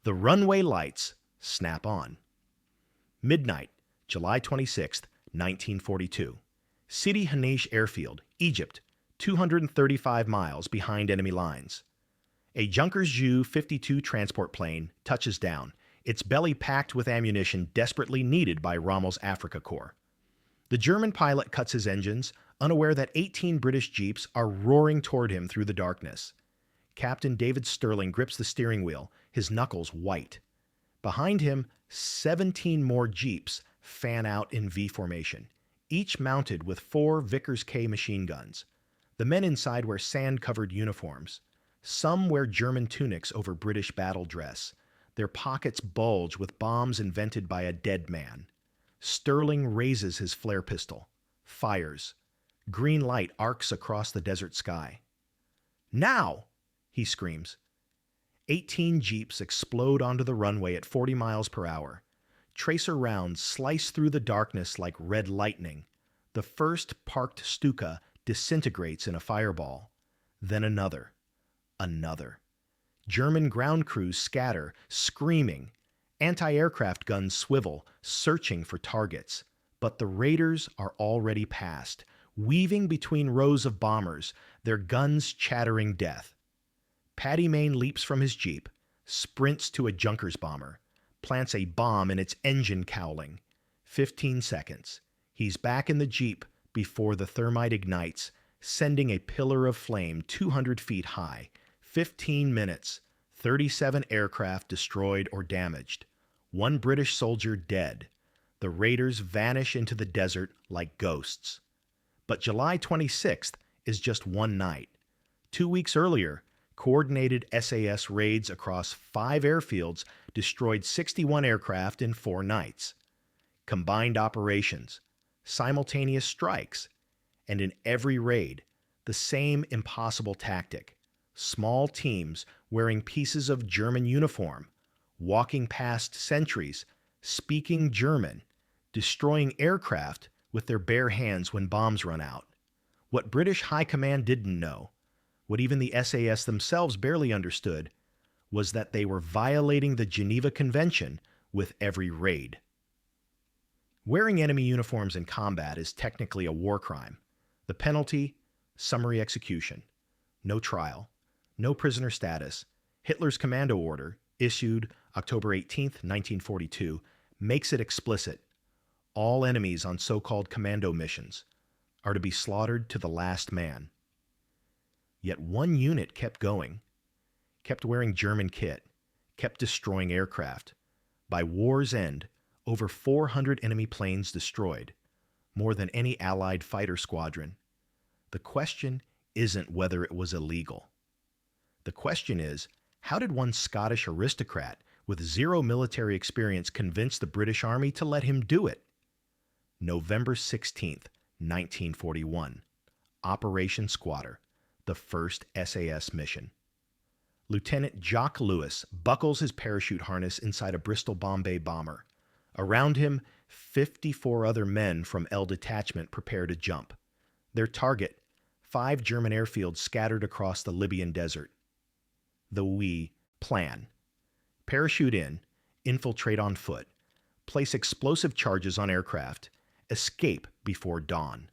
The runway lights snap on. Midnight, July 26, 1942. Sidi Hanesh Airfield, Egypt, 235 miles behind enemy lines. A Junkers Ju-52 transport plane touches down, its belly packed with ammunition desperately needed by Rommel's Afrika Corps. The German pilot cuts his engines, unaware that 18 British jeeps are roaring toward him through the darkness. Captain David Stirling grips the steering wheel, his knuckles white. Behind him, 17 more jeeps fan out in V formation, each mounted with 4 Vickers K machine guns. The men inside wear sand-covered uniforms. Some wear German tunics over British battle dress. Their pockets bulge with bombs invented by a dead man. Stirling raises his flare pistol, fires. Green light arcs across the desert sky. "Now!" he screams. 18 jeeps explode onto the runway at 40 miles per hour. Tracer rounds slice through the darkness like red lightning. The first parked Stuka disintegrates in a fireball. Then another. Another. German ground crews scatter, screaming. Anti-aircraft guns swivel, searching for targets. But the raiders are already past, weaving between rows of bombers, their guns chattering death. Paddy Mayne leaps from his jeep, sprints to a Junkers bomber, plants a bomb in its engine cowling. 15 seconds. He's back in the jeep before the thermite ignites, sending a pillar of flame 200 feet high. 15 minutes. 37 aircraft destroyed or damaged. 1 British soldier dead. The raiders vanish into the desert like ghosts. But July 26th is just one night. 2 weeks earlier, coordinated SAS raids across 5 airfields destroyed 61 aircraft in 4 nights. Combined operations, simultaneous strikes, and in every raid, the same impossible tactic. Small teams wearing pieces of German uniform, walking past sentries, speaking German, destroying aircraft with their bare hands when bombs run out. What British High Command didn't know, what even the SAS themselves barely understood, was that they were violating the Geneva Convention with every raid. Wearing enemy uniforms in combat is technically a war crime. The penalty, summary execution. No trial. No prisoner status. Hitler's Commando order, issued October 18, 1942, makes it explicit. All enemies on so-called commando missions are to be slaughtered to the last man. Yet one unit kept going, kept wearing German kit, kept destroying aircraft. By war's end, over 400 enemy planes destroyed, more than any Allied fighter squadron. The question isn't whether it was illegal. The question is, how did one Scottish aristocrat with 0 military experience convince the British Army to let him do it? November 16, 1941. Operation Squatter, the first SAS mission. Lieutenant Jock Lewis buckles his parachute harness inside a Bristol Bombay bomber. Around him, 54 other men from L Detachment prepare to jump. Their target, 5 German airfields scattered across the Libyan desert. The WWII plan. Parachute in, infiltrate on foot, place explosive charges on aircraft, escape before dawn.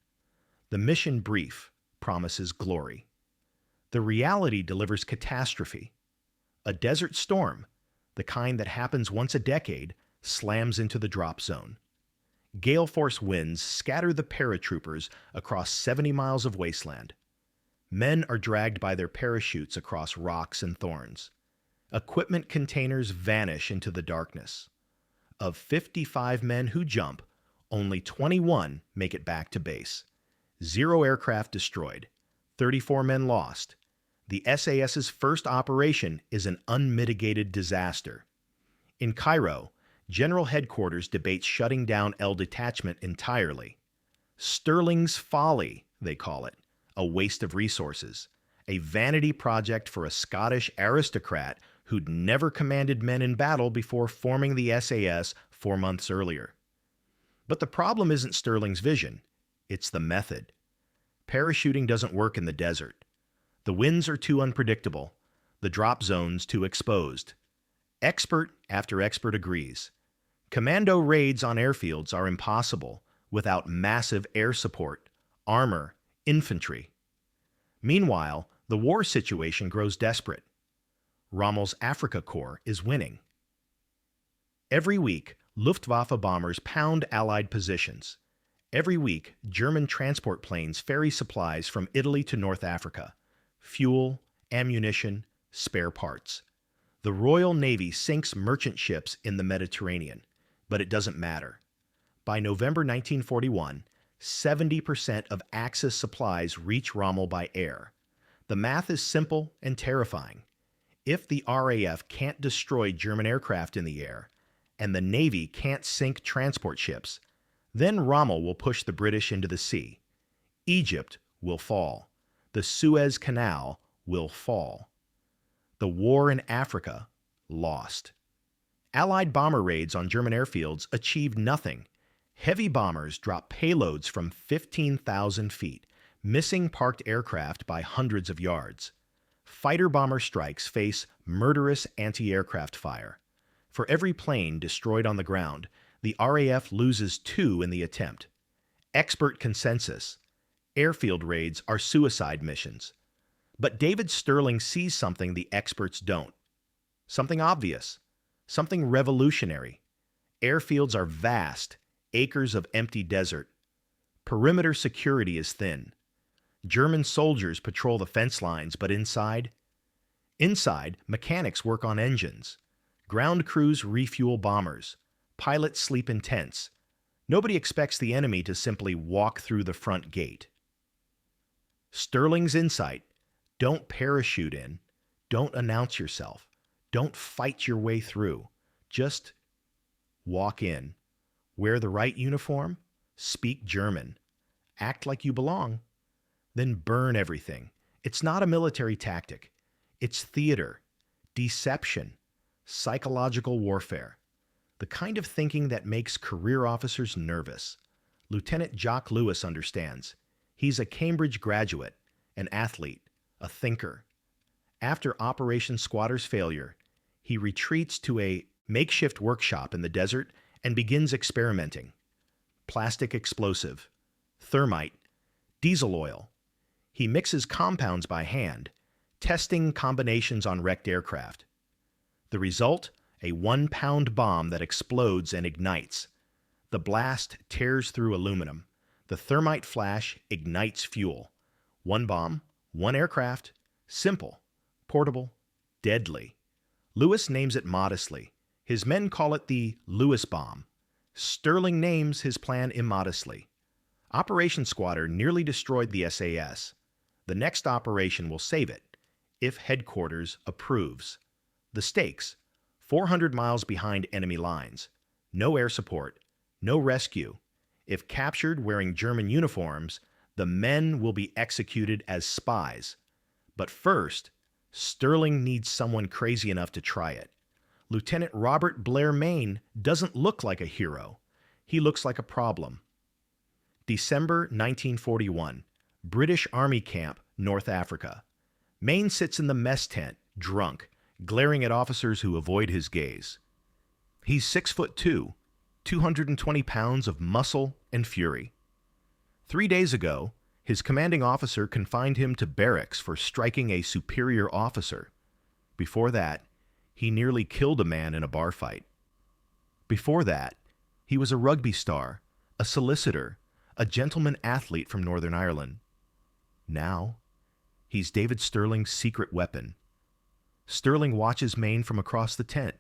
The mission brief promises glory. The reality delivers catastrophe. A desert storm, the kind that happens once a decade, slams into the drop zone. Gale force winds scatter the paratroopers across 70 miles of wasteland. Men are dragged by their parachutes across rocks and thorns. Equipment containers vanish into the darkness. Of 55 men who jump, only 21 make it back to base. 0 aircraft destroyed. 34 men lost. The SAS's first operation is an unmitigated disaster. In Cairo, General Headquarters debates shutting down L Detachment entirely. Stirling's folly, they call it, a waste of resources, a vanity project for a Scottish aristocrat who'd never commanded men in battle before forming the SAS 4 months earlier. But the problem isn't Stirling's vision, it's the method. Parachuting doesn't work in the desert. The winds are too unpredictable, the drop zones too exposed. Expert after expert agrees. Commando raids on airfields are impossible without massive air support, armor, infantry. Meanwhile, the war situation grows desperate. Rommel's Afrika Corps is winning. Every week, Luftwaffe bombers pound Allied positions. Every week, German transport planes ferry supplies from Italy to North Africa. Fuel, ammunition, spare parts. The Royal Navy sinks merchant ships in the Mediterranean, but it doesn't matter. By November 1941, 70% of Axis supplies reach Rommel by air. The math is simple and terrifying. If the RAF can't destroy German aircraft in the air, and the Navy can't sink transport ships, then Rommel will push the British into the sea. Egypt will fall. The Suez Canal will fall. The war in Africa, lost. Allied bomber raids on German airfields achieved nothing. Heavy bombers drop payloads from 15,000 feet, missing parked aircraft by hundreds of yards. Fighter-bomber strikes face murderous anti-aircraft fire. For every plane destroyed on the ground, the RAF loses 2 in the attempt. Expert consensus: airfield raids are suicide missions. But David Stirling sees something the experts don't. Something obvious. Something revolutionary. Airfields are vast, acres of empty desert. Perimeter security is thin. German soldiers patrol the fence lines, but inside? Inside, mechanics work on engines. Ground crews refuel bombers. Pilots sleep in tents. Nobody expects the enemy to simply walk through the front gate. Stirling's insight: don't parachute in. Don't announce yourself. Don't fight your way through. Just walk in. Wear the right uniform. Speak German. Act like you belong. Then burn everything. It's not a military tactic. It's theater, deception, psychological warfare. The kind of thinking that makes career officers nervous. Lieutenant Jock Lewis understands. He's a Cambridge graduate, an athlete, a thinker. After Operation Squatter's failure, he retreats to a makeshift workshop in the desert and begins experimenting. Plastic explosive, thermite, diesel oil. He mixes compounds by hand, testing combinations on wrecked aircraft. The result? A 1-pound bomb that explodes and ignites. The blast tears through aluminum. The thermite flash ignites fuel. 1 bomb, 1 aircraft. Simple, portable, deadly. Lewis names it modestly. His men call it the Lewes Bomb. Stirling names his plan immodestly. Operation Squatter nearly destroyed the SAS. The next operation will save it, if headquarters approves. The stakes: 400 miles behind enemy lines. No air support. No rescue. If captured wearing German uniforms, the men will be executed as spies. But first, Stirling needs someone crazy enough to try it. Lieutenant Robert Blair Mayne doesn't look like a hero. He looks like a problem. December 1941. British Army Camp, North Africa. Mayne sits in the mess tent, drunk, glaring at officers who avoid his gaze. He's 6'2", 220 pounds of muscle and fury. 3 days ago, his commanding officer confined him to barracks for striking a superior officer. Before that, he nearly killed a man in a bar fight. Before that, he was a rugby star, a solicitor, a gentleman athlete from Northern Ireland. Now, he's David Stirling's secret weapon. Stirling watches Mayne from across the tent,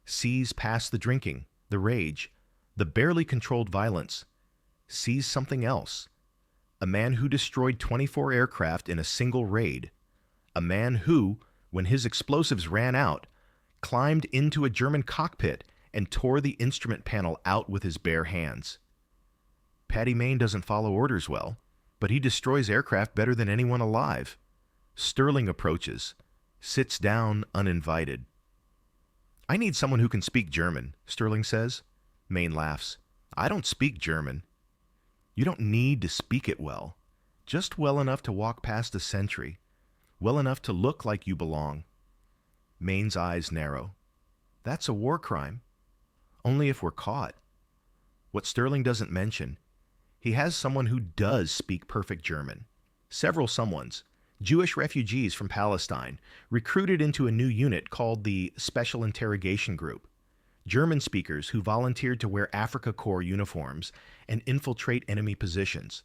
sees past the drinking, the rage, the barely controlled violence, sees something else. A man who destroyed 24 aircraft in a single raid. A man who, when his explosives ran out, climbed into a German cockpit and tore the instrument panel out with his bare hands. Paddy Mayne doesn't follow orders well, but he destroys aircraft better than anyone alive. Stirling approaches, sits down uninvited. "I need someone who can speak German," Stirling says. Mayne laughs. "I don't speak German." "You don't need to speak it well. Just well enough to walk past a sentry. Well enough to look like you belong." Mayne's eyes narrow. That's a war crime. Only if we're caught. What Stirling doesn't mention, he has someone who does speak perfect German. Several someones, Jewish refugees from Palestine, recruited into a new unit called the Special Interrogation Group. German speakers who volunteered to wear Afrika Korps uniforms and infiltrate enemy positions.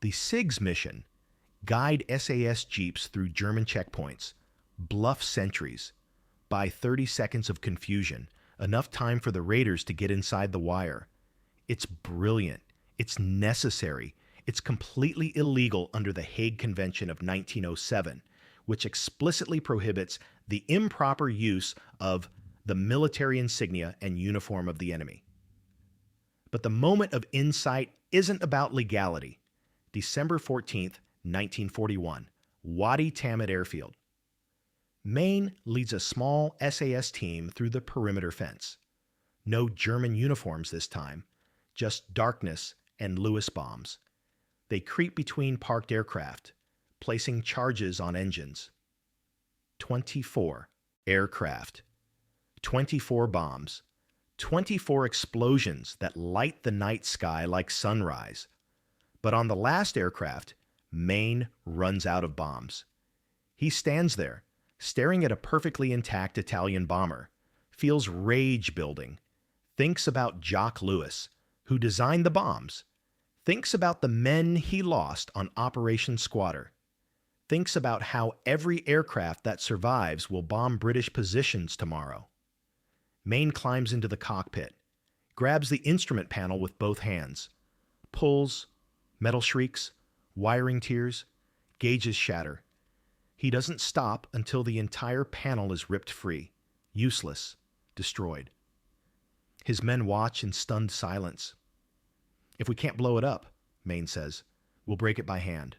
The SIG's mission, guide SAS jeeps through German checkpoints, bluff sentries, buy 30 seconds of confusion, enough time for the raiders to get inside the wire. It's brilliant. It's necessary. It's completely illegal under the Hague Convention of 1907, which explicitly prohibits the improper use of the military insignia and uniform of the enemy. But the moment of insight isn't about legality. December 14th, 1941, Wadi Tamit Airfield. Maine leads a small SAS team through the perimeter fence. No German uniforms this time, just darkness and Lewes bombs. They creep between parked aircraft, placing charges on engines. 24 aircraft, 24 bombs, 24 explosions that light the night sky like sunrise. But on the last aircraft, Maine runs out of bombs. He stands there, staring at a perfectly intact Italian bomber, feels rage building, thinks about Jock Lewis, who designed the bombs, thinks about the men he lost on Operation Squatter, thinks about how every aircraft that survives will bomb British positions tomorrow. Maine climbs into the cockpit, grabs the instrument panel with both hands, pulls, metal shrieks, wiring tears, gauges shatter. He doesn't stop until the entire panel is ripped free, useless, destroyed. His men watch in stunned silence. If we can't blow it up, Maine says, we'll break it by hand.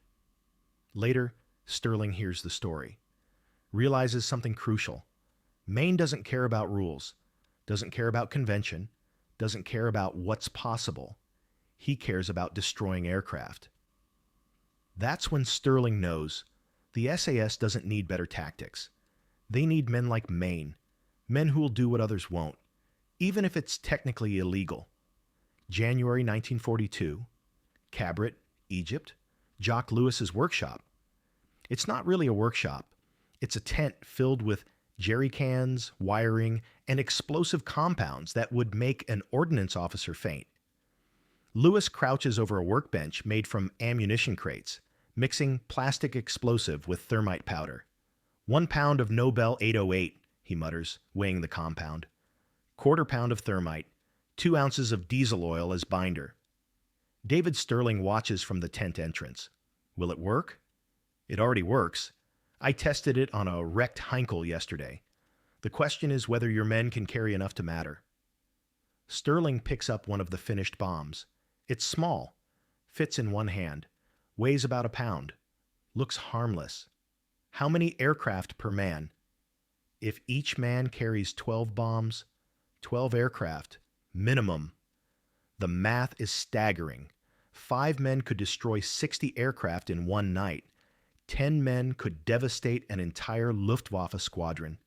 Later, Stirling hears the story, realizes something crucial. Maine doesn't care about rules, doesn't care about convention, doesn't care about what's possible. He cares about destroying aircraft. That's when Stirling knows the SAS doesn't need better tactics. They need men like Maine, men who will do what others won't, even if it's technically illegal. January 1942, Cabrit, Egypt, Jock Lewis's workshop. It's not really a workshop. It's a tent filled with jerry cans, wiring, and explosive compounds that would make an ordnance officer faint. Lewis crouches over a workbench made from ammunition crates, mixing plastic explosive with thermite powder. 1 pound of Nobel 808, he mutters, weighing the compound. 1/4 pound of thermite, 2 ounces of diesel oil as binder. David Stirling watches from the tent entrance. Will it work? It already works. I tested it on a wrecked Heinkel yesterday. The question is whether your men can carry enough to matter. Stirling picks up one of the finished bombs. It's small, fits in one hand, weighs about 1 pound, looks harmless. How many aircraft per man? If each man carries 12 bombs, 12 aircraft, minimum. The math is staggering. 5 men could destroy 60 aircraft in one night. 10 men could devastate an entire Luftwaffe squadron.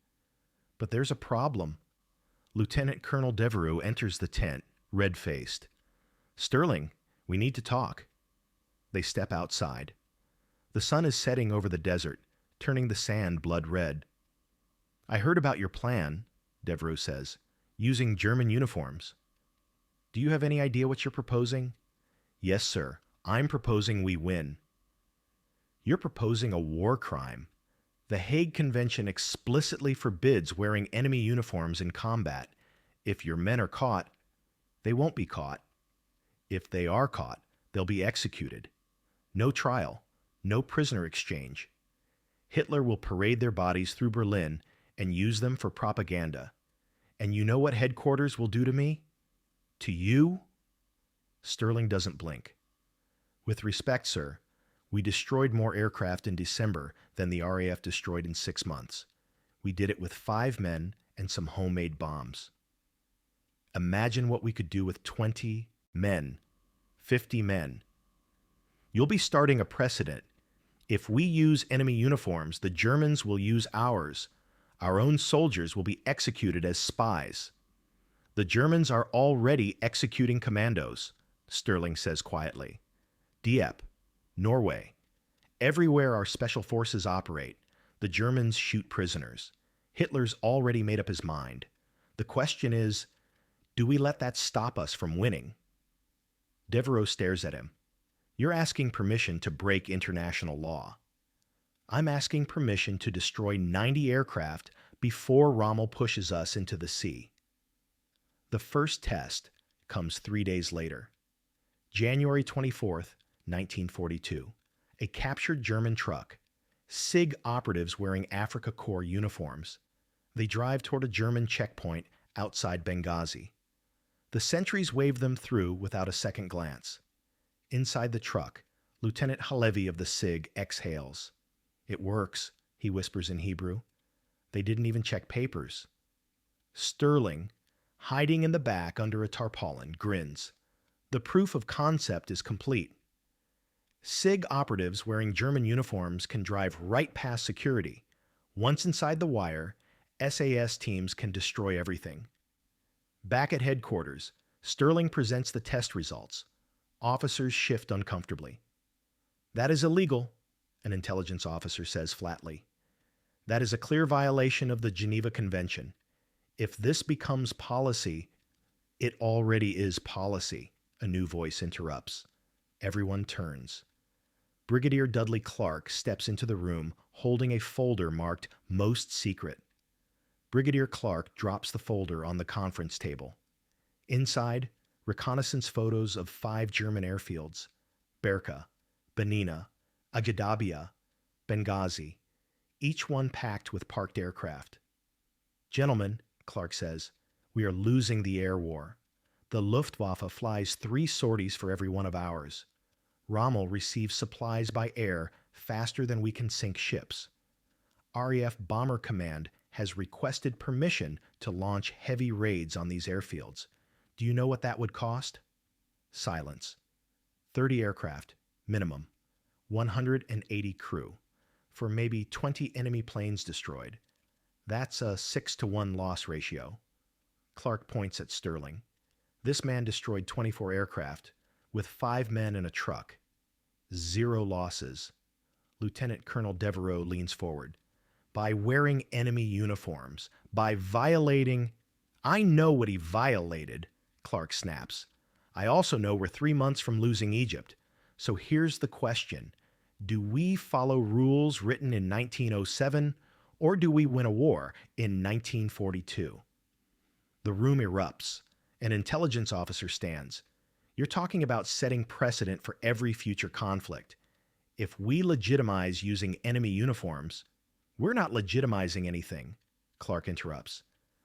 But there's a problem. Lieutenant Colonel Devereux enters the tent, red-faced. Stirling, we need to talk. They step outside. The sun is setting over the desert, turning the sand blood red. I heard about your plan, Devereux says, using German uniforms. Do you have any idea what you're proposing? Yes, sir. I'm proposing we win. You're proposing a war crime. The Hague Convention explicitly forbids wearing enemy uniforms in combat. If your men are caught, they won't be caught. If they are caught, they'll be executed. No trial, no prisoner exchange. Hitler will parade their bodies through Berlin and use them for propaganda. And you know what headquarters will do to me? To you? Stirling doesn't blink. With respect, sir, we destroyed more aircraft in December than the RAF destroyed in 6 months. We did it with 5 men and some homemade bombs. Imagine what we could do with 20 men, 50 men. You'll be starting a precedent. If we use enemy uniforms, the Germans will use ours. Our own soldiers will be executed as spies. The Germans are already executing commandos, Stirling says quietly. Dieppe, Norway. Everywhere our special forces operate, the Germans shoot prisoners. Hitler's already made up his mind. The question is, do we let that stop us from winning? Devereaux stares at him. You're asking permission to break international law. I'm asking permission to destroy 90 aircraft before Rommel pushes us into the sea. The first test comes 3 days later. January 24th, 1942. A captured German truck. SIG operatives wearing Afrika Korps uniforms. They drive toward a German checkpoint outside Benghazi. The sentries wave them through without a second glance. Inside the truck, Lieutenant Halevi of the SIG exhales. It works, he whispers in Hebrew. They didn't even check papers. Stirling, hiding in the back under a tarpaulin, grins. The proof of concept is complete. SIG operatives wearing German uniforms can drive right past security. Once inside the wire, SAS teams can destroy everything. Back at headquarters, Stirling presents the test results. Officers shift uncomfortably. That is illegal, an intelligence officer says flatly. That is a clear violation of the Geneva Convention. If this becomes policy, it already is policy, a new voice interrupts. Everyone turns. Brigadier Dudley Clark steps into the room holding a folder marked Most Secret. Brigadier Clark drops the folder on the conference table. Inside, reconnaissance photos of 5 German airfields: Berka, Benina, Agidabia, Benghazi, each one packed with parked aircraft. Gentlemen, Clark says, we are losing the air war. The Luftwaffe flies 3 sorties for every one of ours. Rommel receives supplies by air faster than we can sink ships. RAF Bomber Command has requested permission to launch heavy raids on these airfields. Do you know what that would cost? Silence. 30 aircraft, minimum. 180 crew. For maybe 20 enemy planes destroyed. That's a 6-to-1 loss ratio. Clark points at Stirling. This man destroyed 24 aircraft, with 5 men in a truck. 0 losses. Lieutenant Colonel Devereaux leans forward. By wearing enemy uniforms, by violating... I know what he violated, Clark snaps. I also know we're 3 months from losing Egypt. So here's the question. Do we follow rules written in 1907, or do we win a war in 1942? The room erupts. An intelligence officer stands. You're talking about setting precedent for every future conflict. If we legitimize using enemy uniforms, we're not legitimizing anything, Clark interrupts.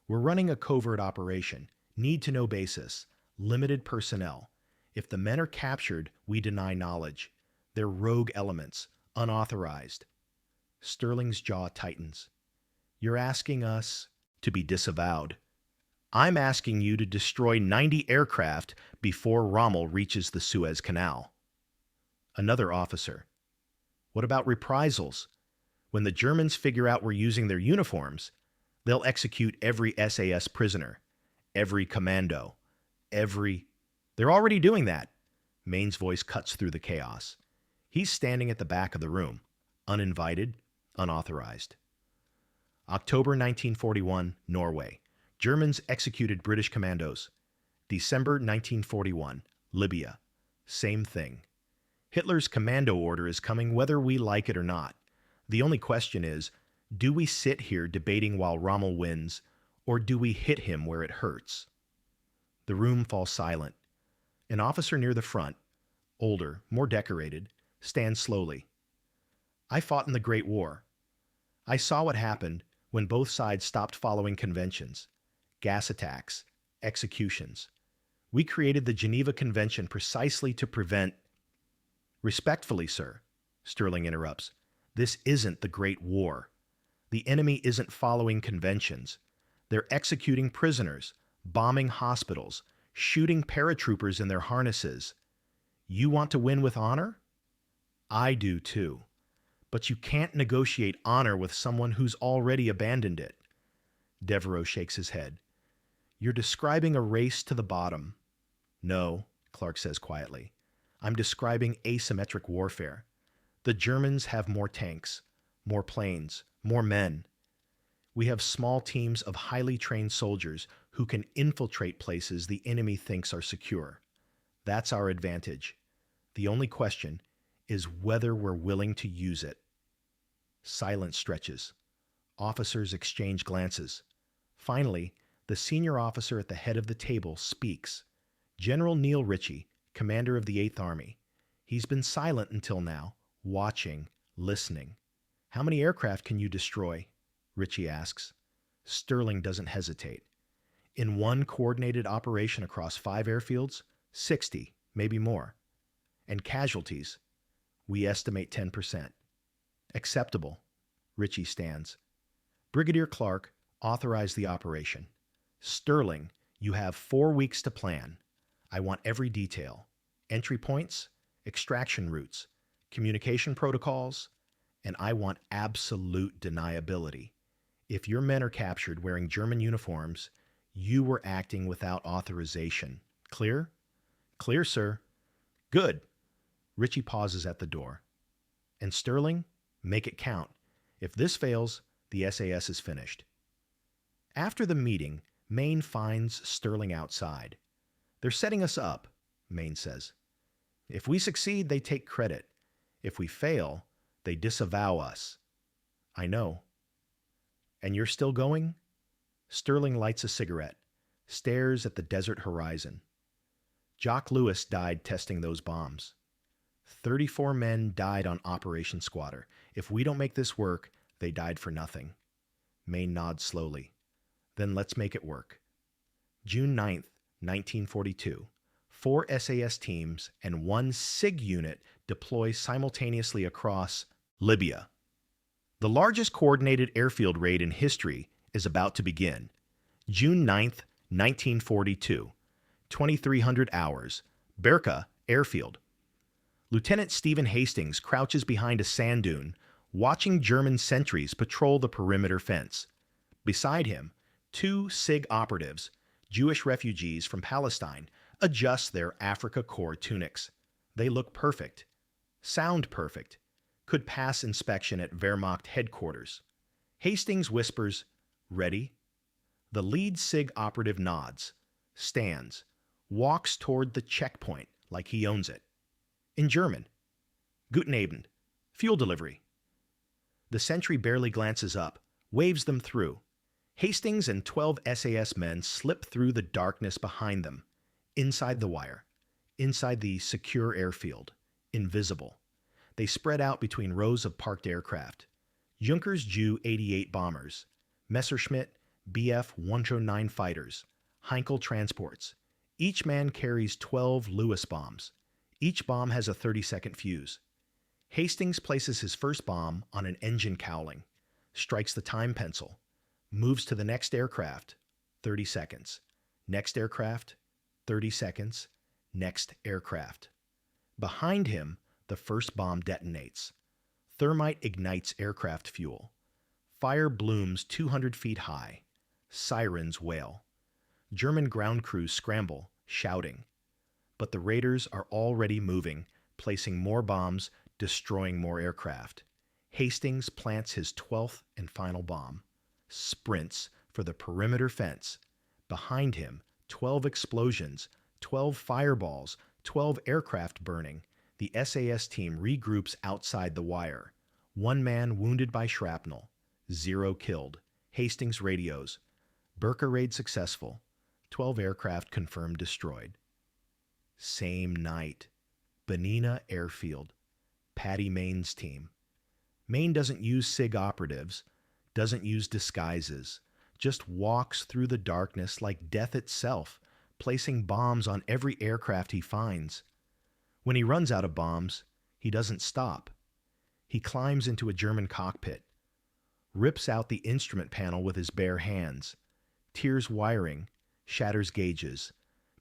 We're running a covert operation, need-to-know basis, limited personnel. If the men are captured, we deny knowledge. They're rogue elements, unauthorized. Stirling's jaw tightens. You're asking us to be disavowed. I'm asking you to destroy 90 aircraft before Rommel reaches the Suez Canal. Another officer. What about reprisals? When the Germans figure out we're using their uniforms, they'll execute every SAS prisoner, every commando, They're already doing that. Maine's voice cuts through the chaos. He's standing at the back of the room, uninvited, unauthorized. October 1941, Norway. Germans executed British commandos. December 1941, Libya. Same thing. Hitler's commando order is coming whether we like it or not. The only question is, do we sit here debating while Rommel wins, or do we hit him where it hurts? The room falls silent. An officer near the front, older, more decorated, stands slowly. I fought in the Great War. I saw what happened when both sides stopped following conventions. Gas attacks, executions. We created the Geneva Convention precisely to prevent... Respectfully, sir, Stirling interrupts, this isn't the Great War. The enemy isn't following conventions. They're executing prisoners, bombing hospitals, shooting paratroopers in their harnesses. You want to win with honor? I do too. But you can't negotiate honor with someone who's already abandoned it. Devereaux shakes his head. You're describing a race to the bottom. No, Clark says quietly. I'm describing asymmetric warfare. The Germans have more tanks, more planes, more men. We have small teams of highly trained soldiers who can infiltrate places the enemy thinks are secure. That's our advantage. The only question is whether we're willing to use it. Silence stretches. Officers exchange glances. Finally, the senior officer at the head of the table speaks. General Neil Ritchie, commander of the 8th Army. He's been silent until now, watching, listening. How many aircraft can you destroy? Ritchie asks. Stirling doesn't hesitate. In one coordinated operation across 5 airfields, 60, maybe more. And casualties, we estimate 10%. Acceptable. Ritchie stands. Brigadier Clark authorized the operation. Stirling, you have 4 weeks to plan. I want every detail. Entry points, extraction routes, communication protocols, and I want absolute deniability. If your men are captured wearing German uniforms, you were acting without authorization. Clear? Clear, sir. Good. Ritchie pauses at the door. And Stirling, make it count. If this fails, the SAS is finished. After the meeting, Mayne finds Stirling outside. They're setting us up, Mayne says. If we succeed, they take credit. If we fail, they disavow us. I know. And you're still going? Stirling lights a cigarette, stares at the desert horizon. Jock Lewis died testing those bombs. 34 men died on Operation Squatter. If we don't make this work, they died for nothing. Mayne nods slowly. Then let's make it work. June 9th, 1942. 4 SAS teams and 1 SIG unit deploy simultaneously across Libya. The largest coordinated airfield raid in history is about to begin. June 9th, 1942. 2300 hours. Berka Airfield. Lieutenant Stephen Hastings crouches behind a sand dune, watching German sentries patrol the perimeter fence. Beside him, 2 SIG operatives, Jewish refugees from Palestine, adjust their Afrika Korps tunics. They look perfect. Sound perfect. Could pass inspection at Wehrmacht headquarters. Hastings whispers, "Ready?" The lead SIG operative nods, stands, walks toward the checkpoint like he owns it. In German, "Guten Abend. Fuel delivery." The sentry barely glances up, waves them through. Hastings and 12 SAS men slip through the darkness behind them, inside the wire, inside the secure airfield, invisible. They spread out between rows of parked aircraft. Junkers Ju-88 bombers, Messerschmitt Bf-109 fighters, Heinkel transports. Each man carries 12 Lewes bombs. Each bomb has a 30-second fuse. Hastings places his first bomb on an engine cowling, strikes the time pencil, moves to the next aircraft, 30 seconds. Next aircraft, 30 seconds. Next aircraft. Behind him, the first bomb detonates. Thermite ignites aircraft fuel. Fire blooms 200 feet high. Sirens wail. German ground crews scramble, shouting. But the raiders are already moving, placing more bombs, destroying more aircraft. Hastings plants his 12th and final bomb. Sprints for the perimeter fence. Behind him, 12 explosions, 12 fireballs, 12 aircraft burning. The SAS team regroups outside the wire. 1 man wounded by shrapnel. 0 killed. Hastings radios. Berka raid successful. 12 aircraft confirmed destroyed. Same night. Benina Airfield. Paddy Mayne's team. Mayne doesn't use SIG operatives, doesn't use disguises, just walks through the darkness like death itself, placing bombs on every aircraft he finds. When he runs out of bombs, he doesn't stop. He climbs into a German cockpit, rips out the instrument panel with his bare hands, tears wiring, shatters gauges,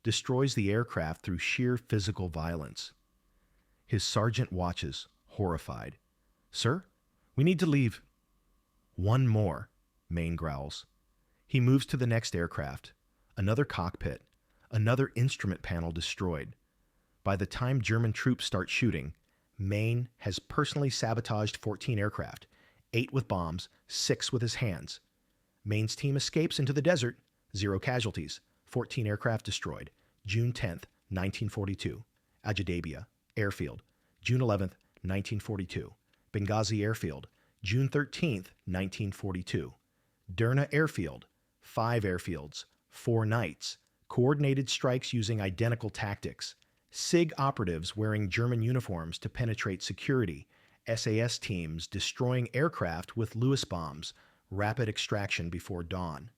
destroys the aircraft through sheer physical violence. His sergeant watches, horrified. "Sir, we need to leave." "One more," Mayne growls. He moves to the next aircraft. Another cockpit. Another instrument panel destroyed. By the time German troops start shooting, Maine has personally sabotaged 14 aircraft, 8 with bombs, 6 with his hands. Maine's team escapes into the desert, 0 casualties, 14 aircraft destroyed, June 10th, 1942. Ajdabiya Airfield, June 11th, 1942. Benghazi Airfield, June 13th, 1942. Derna Airfield, 5 airfields, 4 nights, coordinated strikes using identical tactics, SIG operatives wearing German uniforms to penetrate security, SAS teams destroying aircraft with Lewes bombs, rapid extraction before dawn.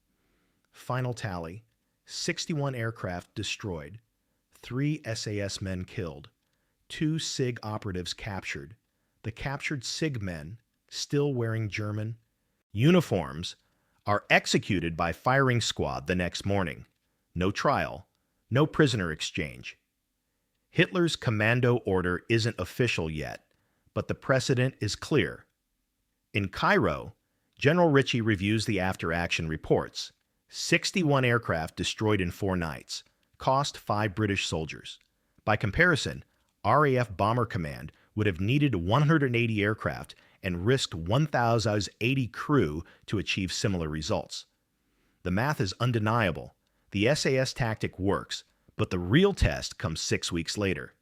Final tally, 61 aircraft destroyed, 3 SAS men killed, 2 SIG operatives captured. The captured SIG men, still wearing German uniforms, are executed by firing squad the next morning. No trial, no prisoner exchange. Hitler's commando order isn't official yet, but the precedent is clear. In Cairo, General Ritchie reviews the after-action reports. 61 aircraft destroyed in 4 nights, cost 5 British soldiers. By comparison, RAF Bomber Command would have needed 180 aircraft and risked 1,080 crew to achieve similar results. The math is undeniable. The SAS tactic works, but the real test comes 6 weeks later.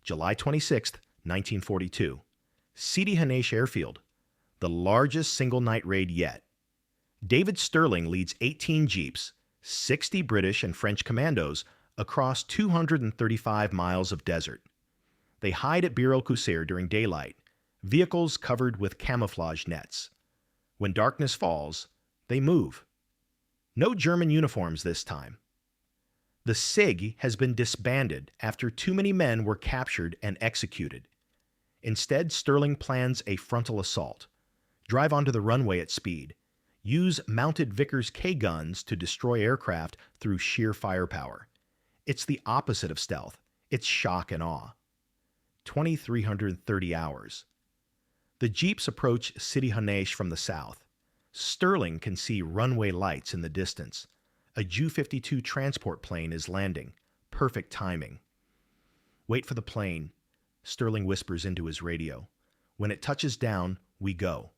July 26, 1942. Sidi Hanesh Airfield, the largest single-night raid yet. David Stirling leads 18 jeeps, 60 British and French commandos across 235 miles of desert. They hide at Bir el-Qusayr during daylight, vehicles covered with camouflage nets. When darkness falls, they move. No German uniforms this time. The SIG has been disbanded after too many men were captured and executed. Instead, Stirling plans a frontal assault. Drive onto the runway at speed. Use mounted Vickers K guns to destroy aircraft through sheer firepower. It's the opposite of stealth. It's shock and awe. 2,330 hours. The jeeps approach Sidi Hanesh from the south. Stirling can see runway lights in the distance. A Ju-52 transport plane is landing. Perfect timing. Wait for the plane, Stirling whispers into his radio. When it touches down, we go.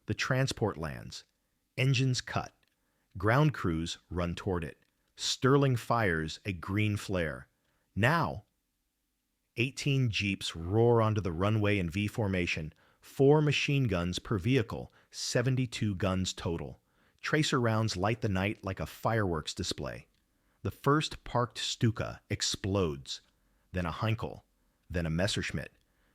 The transport lands. Engines cut. Ground crews run toward it. Stirling fires a green flare. Now! 18 jeeps roar onto the runway in V formation, 4 machine guns per vehicle, 72 guns total. Tracer rounds light the night like a fireworks display. The first parked Stuka explodes, then a Heinkel, then a Messerschmitt.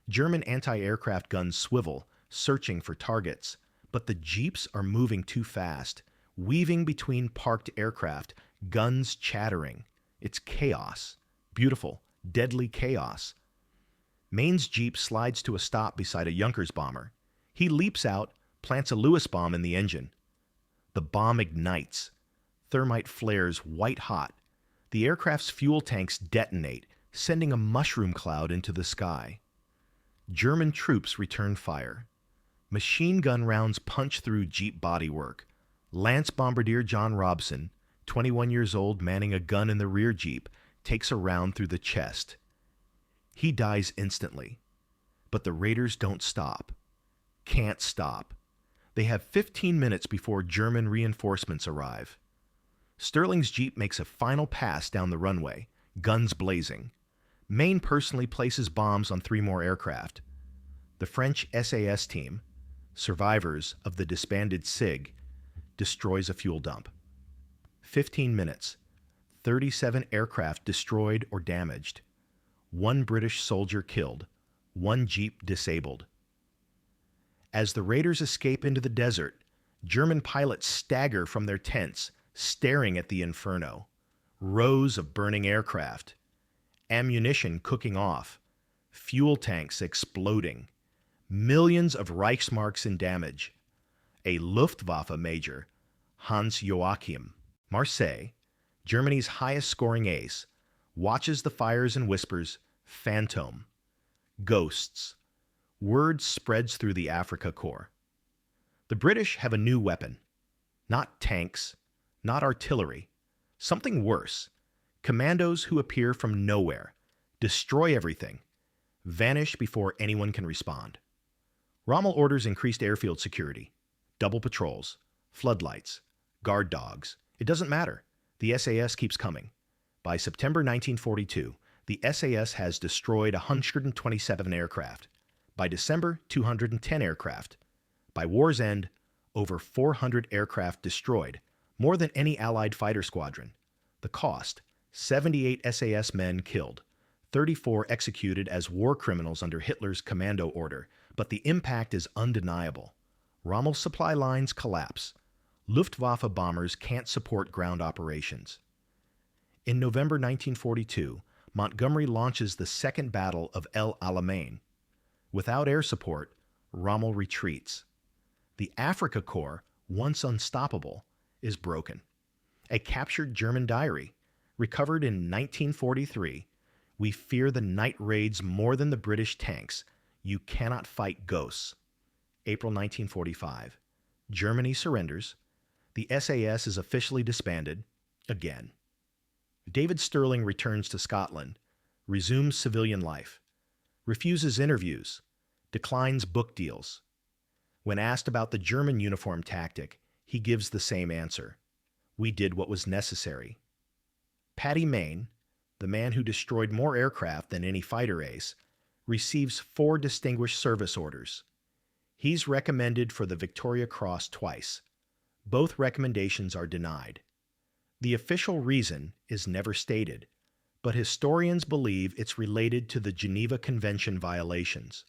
German anti-aircraft guns swivel, searching for targets, but the jeeps are moving too fast, weaving between parked aircraft, guns chattering. It's chaos. Beautiful, deadly chaos. Maine's jeep slides to a stop beside a Junkers bomber. He leaps out, plants a Lewes bomb in the engine. The bomb ignites. Thermite flares white hot. The aircraft's fuel tanks detonate, sending a mushroom cloud into the sky. German troops return fire. Machine gun rounds punch through jeep bodywork. Lance Bombardier John Robson, 21 years old, manning a gun in the rear jeep, takes a round through the chest. He dies instantly. But the raiders don't stop. Can't stop. They have 15 minutes before German reinforcements arrive. Stirling's jeep makes a final pass down the runway, guns blazing. Maine personally places bombs on 3 more aircraft. The French SAS team, survivors of the disbanded SIG, destroys a fuel dump. 15 minutes. 37 aircraft destroyed or damaged. 1 British soldier killed. 1 jeep disabled. As the raiders escape into the desert, German pilots stagger from their tents, staring at the inferno. Rows of burning aircraft. Ammunition cooking off. Fuel tanks exploding. Millions of Reichsmarks in damage. A Luftwaffe major, Hans Joachim, Marseille, Germany's highest-scoring ace, watches the fires and whispers, "Phantom." Ghosts. Word spreads through the Afrika Corps. The British have a new weapon. Not tanks, not artillery. Something worse. Commandos who appear from nowhere, destroy everything, vanish before anyone can respond. Rommel orders increased airfield security, double patrols, floodlights, guard dogs. It doesn't matter. The SAS keeps coming. By September 1942, the SAS has destroyed 127 aircraft. By December, 210 aircraft. By war's end, over 400 aircraft destroyed, more than any Allied fighter squadron. The cost, 78 SAS men killed, 34 executed as war criminals under Hitler's Commando order, but the impact is undeniable. Rommel's supply lines collapse. Luftwaffe bombers can't support ground operations. In November 1942, Montgomery launches the Second Battle of El Alamein. Without air support, Rommel retreats. The Afrika Corps, once unstoppable, is broken. A captured German diary, recovered in 1943, "We fear the night raids more than the British tanks. You cannot fight ghosts." April 1945. Germany surrenders. The SAS is officially disbanded, again. David Stirling returns to Scotland, resumes civilian life, refuses interviews, declines book deals. When asked about the German uniform tactic, he gives the same answer: "We did what was necessary." Paddy Mayne, the man who destroyed more aircraft than any fighter ace, receives 4 Distinguished Service Orders. He's recommended for the Victoria Cross twice. Both recommendations are denied. The official reason is never stated, but historians believe it's related to the Geneva Convention violations.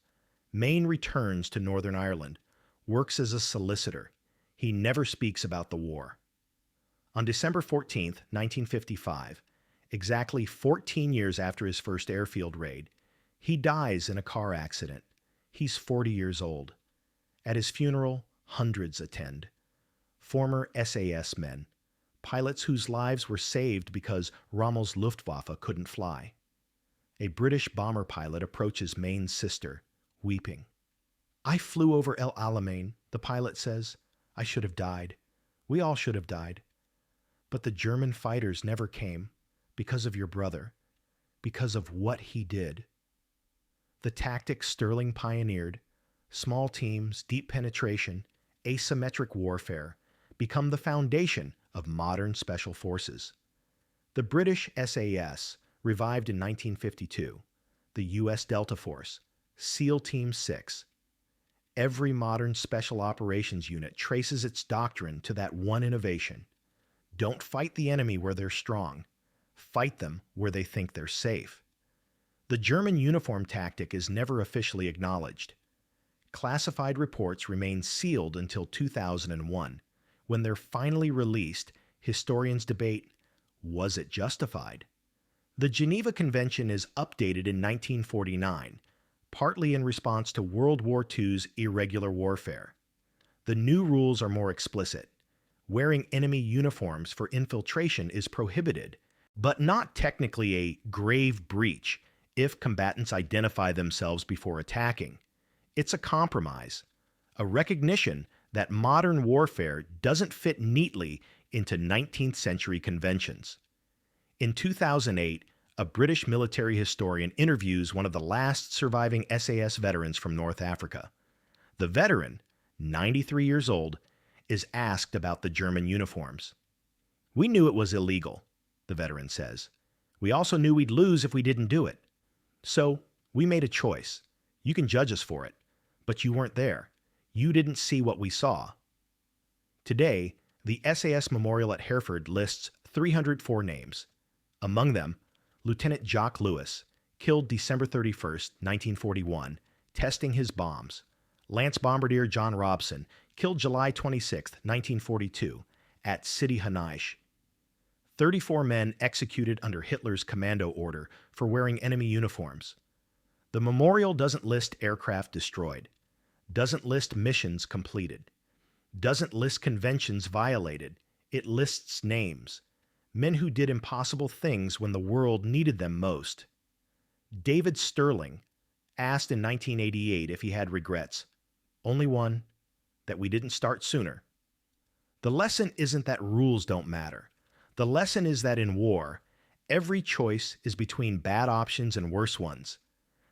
Mayne returns to Northern Ireland, works as a solicitor. He never speaks about the war. On December 14, 1955, exactly 14 years after his first airfield raid, he dies in a car accident. He's 40 years old. At his funeral, hundreds attend. Former SAS men, pilots whose lives were saved because Rommel's Luftwaffe couldn't fly. A British bomber pilot approaches Mayne's sister, weeping. "I flew over El Alamein," the pilot says. "I should have died. We all should have died. But the German fighters never came because of your brother, because of what he did." The tactics Stirling pioneered, small teams, deep penetration, asymmetric warfare, become the foundation of modern special forces. The British SAS, revived in 1952, the U.S. Delta Force, SEAL Team 6. Every modern special operations unit traces its doctrine to that one innovation. Don't fight the enemy where they're strong. Fight them where they think they're safe. The German uniform tactic is never officially acknowledged. Classified reports remain sealed until 2001. When they're finally released, historians debate, was it justified? The Geneva Convention is updated in 1949, partly in response to World War II's irregular warfare. The new rules are more explicit. Wearing enemy uniforms for infiltration is prohibited, but not technically a grave breach if combatants identify themselves before attacking. It's a compromise, a recognition that modern warfare doesn't fit neatly into 19th century conventions. In 2008, a British military historian interviews one of the last surviving SAS veterans from North Africa. The veteran, 93 years old, is asked about the German uniforms. "We knew it was illegal," the veteran says. "We also knew we'd lose if we didn't do it. So we made a choice. You can judge us for it, but you weren't there. You didn't see what we saw." Today, the SAS Memorial at Hereford lists 304 names. Among them, Lieutenant Jock Lewis, killed December 31, 1941, testing his bombs. Lance Bombardier John Robson, killed July 26, 1942, at Sidi Hanesh. 34 men executed under Hitler's Commando order for wearing enemy uniforms. The memorial doesn't list aircraft destroyed, doesn't list missions completed, doesn't list conventions violated. It lists names, men who did impossible things when the world needed them most. David Stirling asked in 1988 if he had regrets. Only one, that we didn't start sooner. The lesson isn't that rules don't matter. The lesson is that in war, every choice is between bad options and worse ones.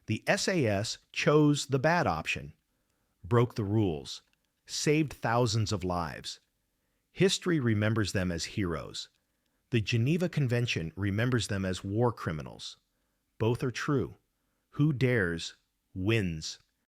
The SAS chose the bad option, broke the rules, saved thousands of lives. History remembers them as heroes. The Geneva Convention remembers them as war criminals. Both are true. Who dares wins.